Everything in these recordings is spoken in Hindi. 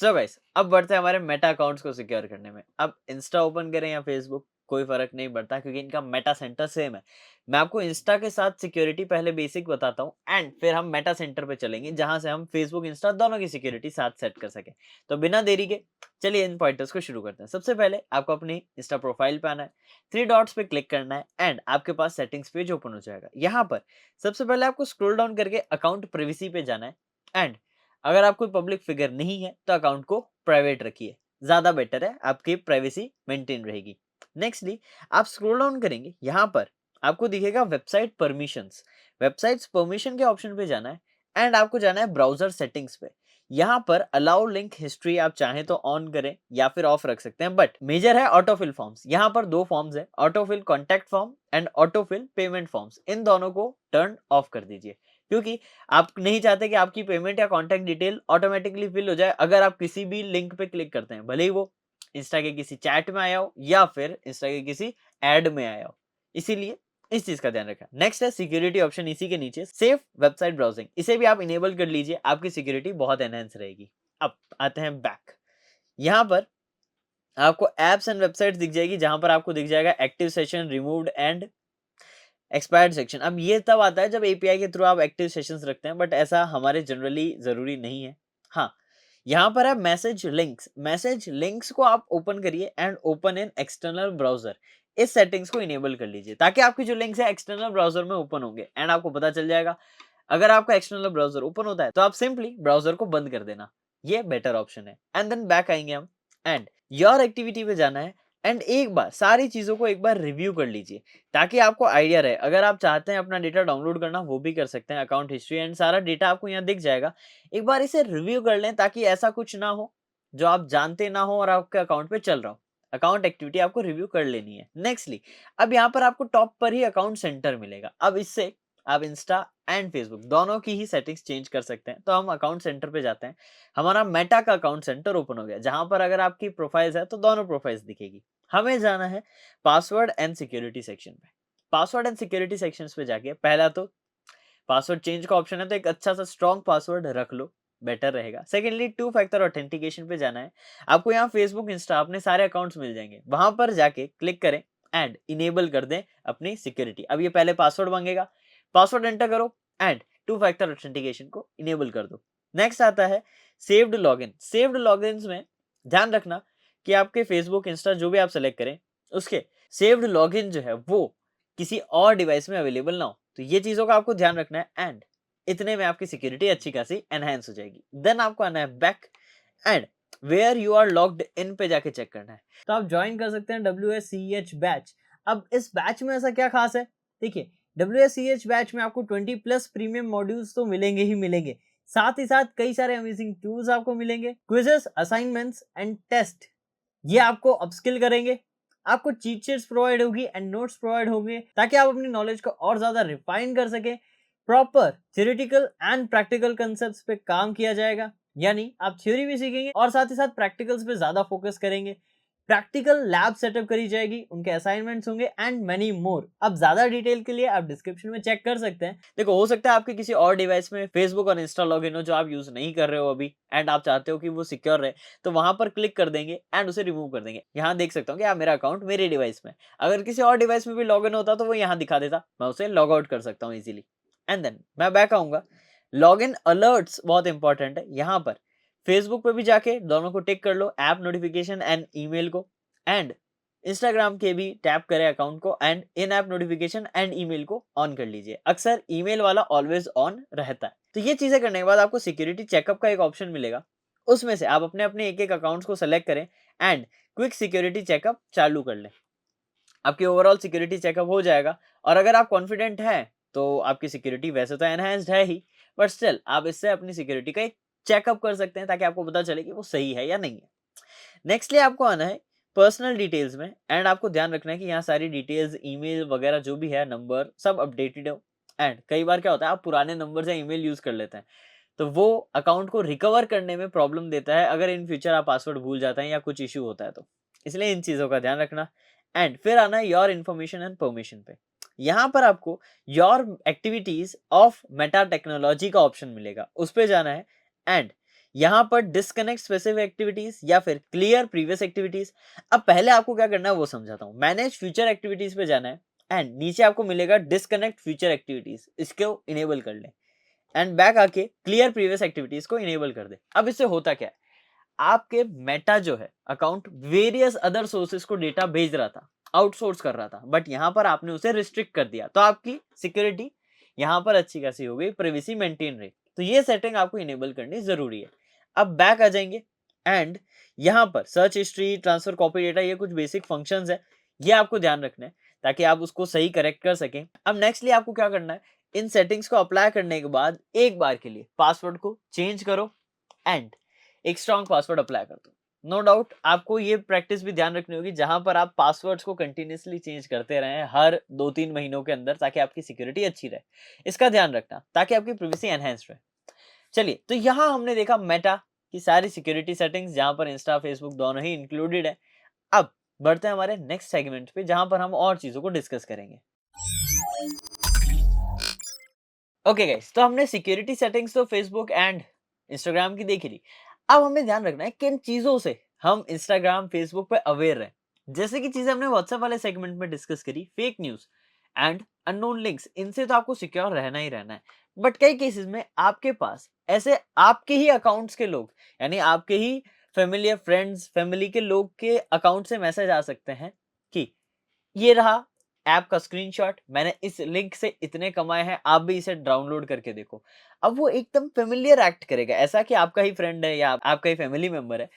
सो गाइस, अब बढ़ते हैं हमारे मेटा अकाउंट्स को सिक्योर करने में। अब इंस्टा ओपन करें या फेसबुक, कोई फर्क नहीं पड़ता क्योंकि इनका मेटा सेंटर सेम है। मैं आपको इंस्टा के साथ सिक्योरिटी पहले बेसिक बताता हूँ एंड फिर हम मेटा सेंटर पे चलेंगे जहां से हम फेसबुक इंस्टा दोनों की सिक्योरिटी साथ सेट कर सके। तो बिना देरी के चलिए इन पॉइंटर्स को शुरू करते हैं। सबसे पहले आपको अपनी इंस्टा प्रोफाइल पे आना है, थ्री डॉट्स पे क्लिक करना है एंड आपके पास सेटिंग्स पेज ओपन हो जाएगा। यहाँ पर सबसे पहले आपको स्क्रॉल डाउन करके अकाउंट प्रिवेसी पे जाना है एंड अगर आप कोई पब्लिक फिगर नहीं है तो अकाउंट को प्राइवेट रखिए, ज्यादा बेटर है, आपकी प्राइवेसी मेंटेन रहेगी। नेक्स्टली आप स्क्रॉल डाउन करेंगे, यहाँ पर आपको दिखेगा वेबसाइट परमिशंस। वेबसाइट्स परमिशन के ऑप्शन पे जाना है एंड आपको जाना है ब्राउजर सेटिंग्स पे। यहाँ पर अलाउ लिंक हिस्ट्री आप चाहें तो ऑन करें या फिर ऑफ रख सकते हैं, बट मेजर है ऑटोफिल फॉर्म्स। यहाँ पर दो फॉर्म्स है, autofill contact form and autofill payment forms. इन दोनों को टर्न ऑफ कर दीजिए क्योंकि आप नहीं चाहते कि आपकी पेमेंट या कॉन्टैक्ट डिटेल ऑटोमेटिकली फिल हो जाए अगर आप किसी भी लिंक पे क्लिक करते हैं, भले ही वो इंस्टा के किसी चैट में आया हो या फिर इंस्टा के किसी एड में आया हो। इसीलिए इस चीज का ध्यान रखें। नेक्स्ट है सिक्योरिटी ऑप्शन, इसी के नीचे सेफ वेबसाइट ब्राउजिंग, इसे भी आप इनेबल कर लीजिए, आपकी सिक्योरिटी बहुत एनहेंस रहेगी। अब आते हैं बैक। यहाँ पर आपको एप्स एंड वेबसाइट्स दिख जाएगी जहां पर आपको दिख जाएगा active session, removed and expired section. अब ये तब आता है जब एपीआई के थ्रू आप एक्टिव सेशंस रखते हैं, बट ऐसा हमारे जनरली जरूरी नहीं है। हाँ, यहाँ पर है मैसेज लिंक्स। मैसेज लिंक्स को आप ओपन करिए and open in external browser. इस सेटिंग्स को इनेबल कर लीजिए ताकि आपकी जो लिंक्स है एक्सटर्नल ब्राउजर में ओपन होंगे एंड आपको पता चल जाएगा। अगर आपका एक्सटर्नल ब्राउजर ओपन होता है तो आप सिंपली ब्राउजर को बंद कर देना, ये बेटर ऑप्शन है। एंड देन बैक आएंगे हम एंड योर एक्टिविटी पे जाना है एंड एक बार सारी चीजों को एक बार रिव्यू कर लीजिए ताकि आपको आइडिया रहे। अगर आप चाहते हैं अपना डेटा डाउनलोड करना वो भी कर सकते हैं, अकाउंट हिस्ट्री एंड सारा डेटा आपको यहाँ दिख जाएगा। एक बार इसे रिव्यू कर लें ताकि ऐसा कुछ ना हो जो आप जानते ना हो और आपके अकाउंट पे चल रहा हो। अकाउंट एक्टिविटी आपको रिव्यू कर लेनी है। नेक्स्टली अब यहाँ पर आपको टॉप पर ही अकाउंट सेंटर मिलेगा। अब इससे आप इंस्टा एंड फेसबुक दोनों की ही सेटिंग्स चेंज कर सकते हैं। तो हम अकाउंट सेंटर पे जाते हैं, हमारा मेटा का अकाउंट सेंटर ओपन हो गया जहां पर अगर आपकी प्रोफाइल्स है तो दोनों प्रोफाइल्स दिखेगी। हमें जाना है पासवर्ड एंड सिक्योरिटी सेक्शन पे। पासवर्ड एंड सिक्योरिटी सेक्शंस पे जाके पहला तो पासवर्ड चेंज का ऑप्शन है, तो एक अच्छा सा स्ट्रॉन्ग पासवर्ड रख लो, बेटर रहेगा। सेकेंडली टू फैक्टर ऑथेंटिकेशन पे जाना है। आपको यहाँ फेसबुक इंस्टा अपने सारे अकाउंट्स मिल जाएंगे, वहां पर जाके क्लिक करें एंड इनेबल कर दें अपनी सिक्योरिटी। अब ये पहले पासवर्ड मांगेगा, पासवर्ड एंटर करो एंड टू फैक्टर ऑथेंटिकेशन को इनेबल कर दो। नेक्स्ट आता है सेव्ड लॉगिन। सेव्ड लॉगिन में ध्यान रखना कि आपके फेसबुक इंस्टा जो भी आप सेलेक्ट करें उसके सेव्ड लॉगिन जो है वो किसी और डिवाइस में अवेलेबल ना हो। तो ये चीजों का आपको ध्यान रखना है एंड इतने में आपकी सिक्योरिटी अच्छी खासी एनहेंस हो जाएगी। देन आपको आना है back end where you are logged in पे जाके चेक करना है। तो आप ज्वाइन कर सकते हैं WSCH बैच। अब इस बैच में ऐसा क्या खास है, देखिए WSCH बैच में आपको 20+ प्रीमियम मॉड्यूल्स तो मिलेंगे ही मिलेंगे, साथ ही साथ कई सारे अमेजिंग टूल्स आपको मिलेंगे, क्विजेस, असाइनमेंट्स एंड टेस्ट, ये आपको अपस्किल करेंगे। आपको चीट शीट्स प्रोवाइड होगी एंड नोट्स प्रोवाइड होंगे ताकि आप अपनी नॉलेज को और ज्यादा रिफाइन कर सके। Proper theoretical and practical concepts पे काम किया जाएगा, यानी आप थ्योरी भी सीखेंगे और साथ ही साथ प्रैक्टिकल्स पे ज्यादा फोकस करेंगे। प्रैक्टिकल लैब सेटअप करी जाएगी, उनके असाइनमेंट्स होंगे एंड मेनी मोर। अब ज्यादा डिटेल के लिए आप डिस्क्रिप्शन में चेक कर सकते हैं। देखो, हो सकता है आपके किसी और डिवाइस में फेसबुक और इंस्टा लॉगिन हो जो आप यूज नहीं कर रहे हो अभी एंड आप चाहते हो कि वो सिक्योर रहे, तो वहां पर क्लिक कर देंगे एंड उसे रिमूव कर देंगे। यहाँ देख सकता हूँ कि मेरा अकाउंट मेरे डिवाइस में, अगर किसी और डिवाइस में भी लॉग इन होता तो वो यहाँ दिखा देता, मैं उसे लॉग आउट कर सकता हूँ इजीली। एंड देन मैं बैक आऊंगा। लॉग इन अलर्ट्स बहुत इंपॉर्टेंट है। यहाँ पर फेसबुक पे भी जाके दोनों को टिक कर लो, ऐप नोटिफिकेशन एंड ईमेल को, एंड इंस्टाग्राम के भी टैप करें अकाउंट को and in app notification and email को ऑन कर लीजिए। अक्सर ईमेल वाला ऑलवेज ऑन रहता है। तो ये चीजें करने के बाद आपको सिक्योरिटी चेकअप का एक ऑप्शन मिलेगा, उसमें से आप अपने अपने एक एक अकाउंट्स को सेलेक्ट करें एंड क्विक सिक्योरिटी चेकअप चालू कर लें। आपकी ओवरऑल सिक्योरिटी चेकअप हो जाएगा और अगर आप कॉन्फिडेंट हैं तो आपकी सिक्योरिटी वैसे तो एनहांस्ड है ही, बट स्टिल आप इससे अपनी सिक्योरिटी का एक चेकअप कर सकते हैं ताकि आपको पता चले कि वो सही है या नहीं है। नेक्स्टली आपको आना है पर्सनल डिटेल्स में एंड आपको ध्यान रखना है कि यहाँ सारी डिटेल्स, ईमेल वगैरह जो भी है, नंबर, सब अपडेटेड हो। एंड कई बार क्या होता है, आप पुराने नंबर या ईमेल यूज कर लेते हैं तो वो अकाउंट को रिकवर करने में प्रॉब्लम देता है अगर इन फ्यूचर आप पासवर्ड भूल जाते हैं या कुछ इश्यू होता है तो। इसलिए इन चीजों का ध्यान रखना। एंड फिर आना है योर इन्फॉर्मेशन एंड परमिशन पे। यहाँ पर आपको your activities of Meta technology का ऑप्शन मिलेगा, उस पे जाना है एंड यहाँ पर डिस्कनेक्ट स्पेसिफिक एक्टिविटीज या फिर क्लियर प्रीवियस एक्टिविटीज। अब पहले आपको क्या करना है वो समझाता हूँ। मैनेज फ्यूचर एक्टिविटीज पे जाना है एंड नीचे आपको मिलेगा डिस्कनेक्ट फ्यूचर एक्टिविटीज, इसको इनेबल कर ले एंड बैक आके क्लियर प्रीवियस एक्टिविटीज को इनेबल कर दे। अब इससे होता क्या है, आपके मेटा जो है अकाउंट वेरियस अदर सोर्सेस को डेटा भेज रहा था, आउटसोर्स कर रहा था, बट यहाँ पर आपने उसे रिस्ट्रिक्ट कर दिया तो आपकी सिक्योरिटी यहाँ पर अच्छी खासी हो गई, प्राइवेसी मेंटेन रही। तो ये सेटिंग आपको इनेबल करनी जरूरी है। अब बैक आ जाएंगे एंड यहाँ पर search history, transfer copy data, ये कुछ बेसिक फंक्शंस है, ये आपको ध्यान रखना है ताकि आप उसको सही करेक्ट कर सकें। अब नेक्स्टली आपको क्या करना है, इन सेटिंग्स को अप्लाई करने के बाद एक बार के लिए पासवर्ड को चेंज करो एंड एक स्ट्रॉन्ग पासवर्ड अप्लाई कर दो। नो डाउट आपको ये प्रैक्टिस भी ध्यान रखनी होगी जहां पर आप पासवर्ड्स को कंटिन्यूअसली चेंज करते रहें हर 2-3 महीनों के अंदर, ताकि आपकी सिक्योरिटी अच्छी रहे। इसका ध्यान रखना ताकि आपकी प्राइवेसी एनहांस रहे। चलिए, तो यहाँ हमने देखा मेटा की सारी सिक्योरिटी सेटिंग्स जहां पर इंस्टा फेसबुक दोनों ही इंक्लूडेड है। अब बढ़ते हैं हमारे नेक्स्ट सेगमेंट पे जहां पर हम और चीजों को डिस्कस करेंगे। ओके गाइस, तो हमने सिक्योरिटी सेटिंग्स तो फेसबुक एंड इंस्टाग्राम की देखी ली। अब हमें ध्यान रखना है किन चीजों से हम इंस्टाग्राम फेसबुक पे अवेयर रहे। जैसे कि चीजें हमने व्हाट्सएप वाले सेगमेंट में डिस्कस करी, fake news and unknown links, इनसे तो आपको सिक्योर रहना ही रहना है। बट कई केसेस में आपके पास ऐसे आपके ही अकाउंट्स के लोग, यानी आपके ही फैमिली या फ्रेंड्स, फैमिली के लोग के अकाउंट से मैसेज आ सकते हैं कि ये रहा ऐप का स्क्रीनशॉट, मैंने इस लिंक से इतने कमाए हैं, आप भी इसे डाउनलोड करके देखो। अब वो एकदम फेमिलियर एक्ट करेगा, ऐसा कि आपका ही फ्रेंड है या आपका ही फैमिली मेंबर है।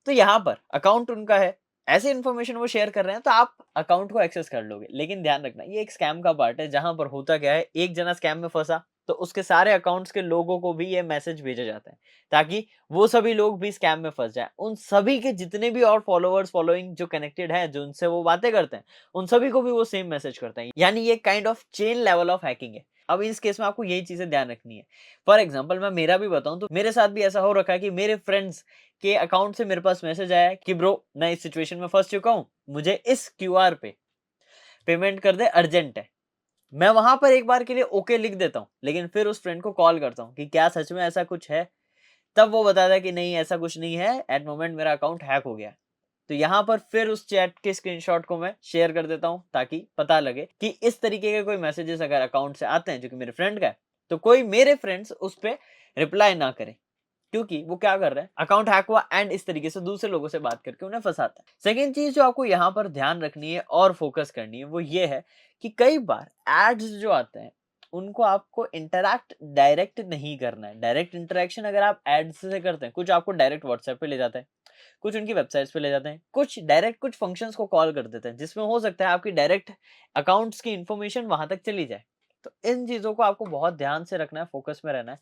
तो यहाँ पर अकाउंट उनका है, ऐसे इन्फॉर्मेशन वो शेयर कर रहे हैं तो आप अकाउंट को एक्सेस कर लोगे। लेकिन ध्यान रखना ये एक स्कैम का पार्ट है, जहां पर होता क्या है, एक जना स्कैम में फंसा तो उसके सारे अकाउंट्स के लोगों को भी ये मैसेज भेजा जाता है ताकि वो सभी लोग भी स्कैम में फंस जाए। उन सभी के जितने भी और फॉलोअर्स फॉलोइंग जो कनेक्टेड है, जो उनसे वो बातें करते हैं, उन सभी को भी वो सेम मैसेज करते हैं। यानी ये kind of chain level of hacking है। अब इस केस में आपको यही चीजें ध्यान रखनी है। फॉर एग्जाम्पल मैं मेरा भी बताऊं तो मेरे साथ भी ऐसा हो रखा है कि मेरे फ्रेंड्स के अकाउंट से मेरे पास मैसेज आया कि ब्रो मैं इस सिचुएशन में फंस चुका हूं, मुझे इस क्यूआर पे पेमेंट कर दे, अर्जेंट है। मैं वहां पर एक बार के लिए ओके लिख देता हूँ, लेकिन फिर उस फ्रेंड को कॉल करता हूँ कि क्या सच में ऐसा कुछ है। तब वो बताता है कि नहीं ऐसा कुछ नहीं है, एट मोमेंट मेरा अकाउंट हैक हो गया। तो यहाँ पर फिर उस चैट के स्क्रीनशॉट को मैं शेयर कर देता हूँ ताकि पता लगे कि इस तरीके के कोई मैसेजेस अगर अकाउंट से आते हैं जो कि मेरे फ्रेंड का है, तो कोई मेरे फ्रेंड्स उस पर रिप्लाई ना करें, क्योंकि वो क्या कर रहे हैं, अकाउंट हैक हुआ एंड इस तरीके से दूसरे लोगों से बात करके उन्हें फंसाता है। सेकेंड चीज जो आपको यहाँ पर ध्यान रखनी है और फोकस करनी है वो ये है कि कई बार एड्स जो आते हैं उनको आपको इंटरैक्ट डायरेक्ट नहीं करना है। डायरेक्ट इंटरेक्शन अगर आप एड्स से करते हैं, कुछ आपको डायरेक्ट व्हाट्सएप पे ले जाते हैं, कुछ उनकी वेबसाइट्स पे ले जाते हैं, कुछ डायरेक्ट कुछ फंक्शंस को कॉल कर देते हैं जिसमें हो सकता है आपकी डायरेक्ट अकाउंट्स की इंफॉर्मेशन वहां तक चली जाए। तो इन चीजों को आपको बहुत ध्यान से रखना है, फोकस में रहना है।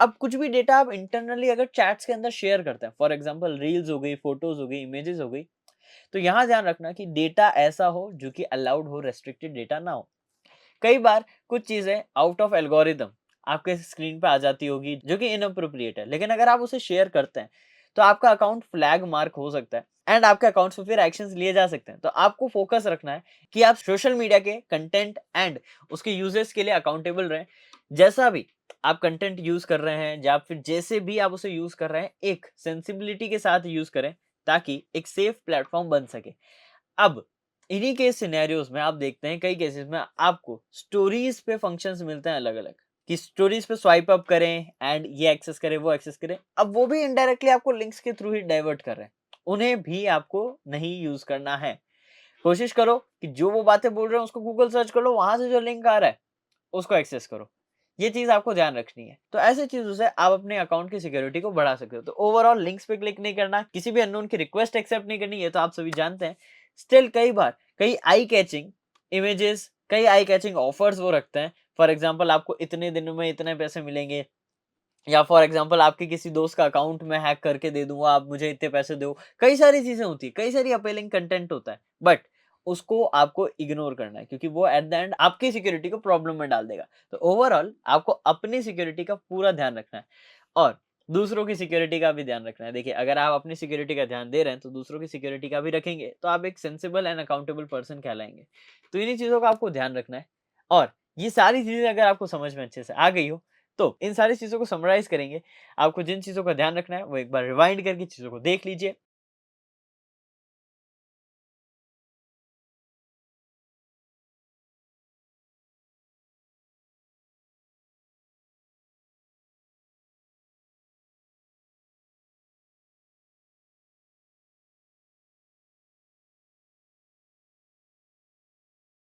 अब कुछ भी डेटा आप इंटरनली अगर चैट्स के अंदर शेयर करते हैं, फॉर एग्जांपल रील्स हो गई, फोटोज हो गई, इमेजेस हो गई, तो यहाँ ध्यान रखना कि डेटा ऐसा हो जो कि अलाउड हो, रेस्ट्रिक्टेड डेटा ना हो। कई बार कुछ चीजें आउट ऑफ एल्गोरिदम आपके स्क्रीन पे आ जाती होगी जो कि इनअप्रोप्रिएट है, लेकिन अगर आप उसे शेयर करते हैं तो आपका अकाउंट फ्लैग मार्क हो सकता है एंड आपके अकाउंट पे फिर एक्शंस लिए जा सकते हैं। तो आपको फोकस रखना है कि आप सोशल मीडिया के कंटेंट एंड उसके यूजर्स के लिए अकाउंटेबल रहें। जैसा भी आप कंटेंट यूज कर रहे हैं या फिर जैसे भी आप उसे यूज कर रहे हैं, एक सेंसिबिलिटी के साथ यूज करें ताकि एक सेफ प्लेटफॉर्म बन सके। अब इन्हीं के सिनेरियोज में आप देखते हैं कई केसेस में आपको स्टोरीज पे फंक्शंस मिलते हैं अलग अलग, कि स्टोरीज पे स्वाइप अप करें एंड ये एक्सेस करें, वो एक्सेस करें। अब वो भी इनडायरेक्टली आपको लिंक्स के थ्रू ही डाइवर्ट कर रहे हैं, उन्हें भी आपको नहीं यूज करना है। कोशिश करो कि जो वो बातें बोल रहे हैं उसको गूगल सर्च कर लो, वहां से जो लिंक आ रहा है उसको एक्सेस करो। ये चीज आपको ध्यान रखनी है। तो ऐसे चीजों से आप अपने अकाउंट की सिक्योरिटी को बढ़ा सकते हो। तो ओवरऑल लिंक्स पे क्लिक नहीं करना, किसी भी अननोन की रिक्वेस्ट एक्सेप्ट नहीं करनी, ये तो आप सभी जानते हैं। स्टिल कई बार कई आई कैचिंग इमेजेस, कई आई कैचिंग ऑफर्स वो रखते हैं। फॉर एग्जाम्पल आपको इतने दिनों में इतने पैसे मिलेंगे, या फॉर एग्जाम्पल आपके किसी दोस्त का अकाउंट में हैक करके दे दूंगा, आप मुझे इतने पैसे दो। कई सारी चीजें होती है, कई सारी अपीलिंग कंटेंट होता है, बट उसको आपको इग्नोर करना है क्योंकि वो एट द एंड आपकी सिक्योरिटी को प्रॉब्लम में डाल देगा। तो ओवरऑल आपको अपनी सिक्योरिटी का पूरा ध्यान रखना है और दूसरों की सिक्योरिटी का भी ध्यान रखना है। देखिए, अगर आप अपनी सिक्योरिटी का ध्यान दे रहे हैं तो दूसरों की सिक्योरिटी का भी रखेंगे तो आप एक सेंसिबल एंड अकाउंटेबल पर्सन कहलाएंगे। तो इन्हीं चीजों का आपको ध्यान रखना है। और ये सारी चीजें अगर आपको समझ में अच्छे से आ गई हो तो इन सारी चीज़ों को समराइज़ करेंगे, आपको जिन चीज़ों का ध्यान रखना है वो एक बार रिवाइंड करके चीज़ों को देख लीजिए।